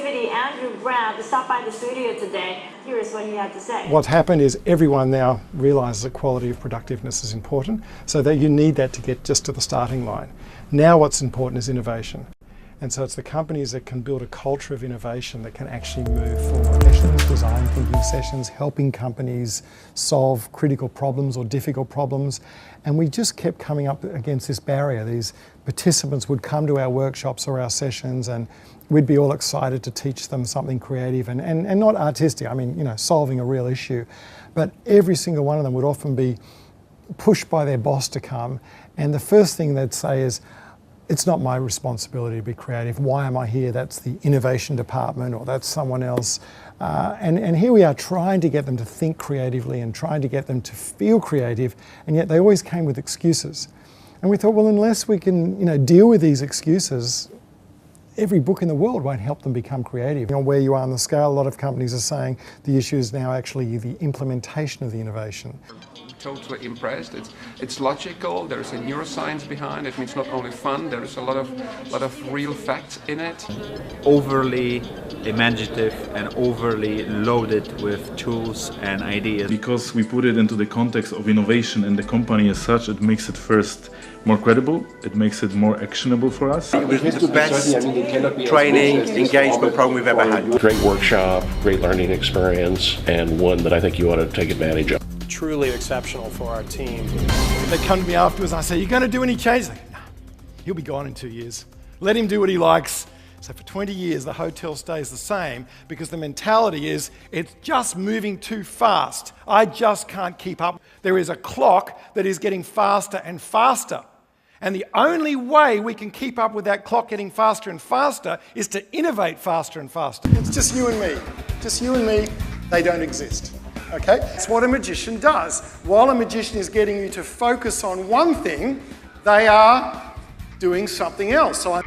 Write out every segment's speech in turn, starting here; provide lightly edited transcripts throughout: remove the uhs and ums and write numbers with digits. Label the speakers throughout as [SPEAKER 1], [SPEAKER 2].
[SPEAKER 1] opportunity Andrew grabbed to stop by the studio today. Here is what he had to say.
[SPEAKER 2] What's happened is everyone now realises that quality of productiveness is important, so that you need that to get just to the starting line. Now what's important is innovation. And so it's the companies that can build a culture of innovation that can actually move forward. Sessions, design thinking sessions, helping companies solve critical problems or difficult problems. And we just kept coming up against this barrier. These participants would come to our workshops or our sessions and we'd be all excited to teach them something creative and not artistic, I mean, you know, solving a real issue. But every single one of them would often be pushed by their boss to come. And the first thing they'd say is, it's not my responsibility to be creative. Why am I here? That's the innovation department or that's someone else. And here we are trying to get them to think creatively and trying to get them to feel creative, and yet they always came with excuses. And we thought, well, unless we can, you know, deal with these excuses, every book in the world won't help them become creative. You know, where you are on the scale, a lot of companies are saying the issue is now actually the implementation of the innovation.
[SPEAKER 3] Totally impressed. It's logical. There's a neuroscience behind it. It's not only fun. There's a lot of real facts in it.
[SPEAKER 4] Overly imaginative and overly loaded with tools and ideas.
[SPEAKER 5] Because we put it into the context of innovation and the company as such, it makes it first more credible. It makes it more actionable for us.
[SPEAKER 6] It was the best training engagement program we've ever had.
[SPEAKER 7] Great workshop, great learning experience, and one that I think you ought to take advantage of.
[SPEAKER 8] Truly exceptional for our team.
[SPEAKER 2] They come to me afterwards and I say, "You going to do any changes?" They go, "No, he'll be gone in 2 years. Let him do what he likes." So for 20 years, the hotel stays the same because the mentality is, it's just moving too fast. I just can't keep up. There is a clock that is getting faster and faster. And the only way we can keep up with that clock getting faster and faster is to innovate faster and faster. It's just you and me. Just you and me. They don't exist. Okay? That's what a magician does. While a magician is getting you to focus on one thing, they are doing something else. So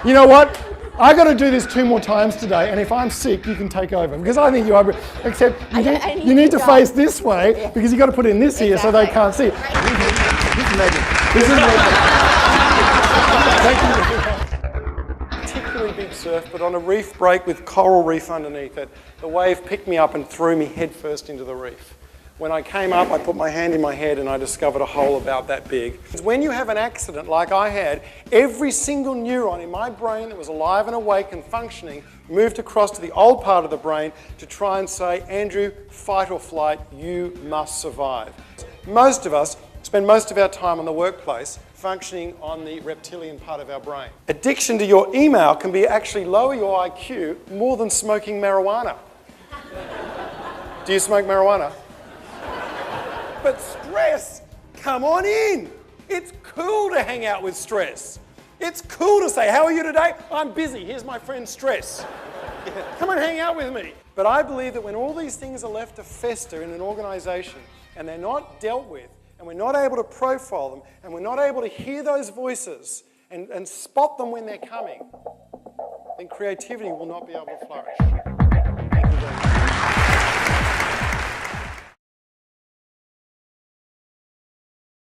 [SPEAKER 2] you know what? I got to do this 2 more times today, and if I'm sick, you can take over because I think you are. Except you need to face this way because you got to put it in this ear so they can't see it. This is magic. This is magic. Thank you. Particularly big surf, but on a reef break with coral reef underneath it, the wave picked me up and threw me headfirst into the reef. When I came up, I put my hand in my head and I discovered a hole about that big. When you have an accident like I had, every single neuron in my brain that was alive and awake and functioning moved across to the old part of the brain to try and say, Andrew, fight or flight, you must survive. Most of us spend most of our time in the workplace functioning on the reptilian part of our brain. Addiction to your email can be actually lower your IQ more than smoking marijuana. Do you smoke marijuana? But stress, come on in. It's cool to hang out with stress. It's cool to say, how are you today? I'm busy, here's my friend Stress. Come and hang out with me. But I believe that when all these things are left to fester in an organisation and they're not dealt with, and we're not able to profile them, and we're not able to hear those voices and spot them when they're coming, then creativity will not be able to flourish.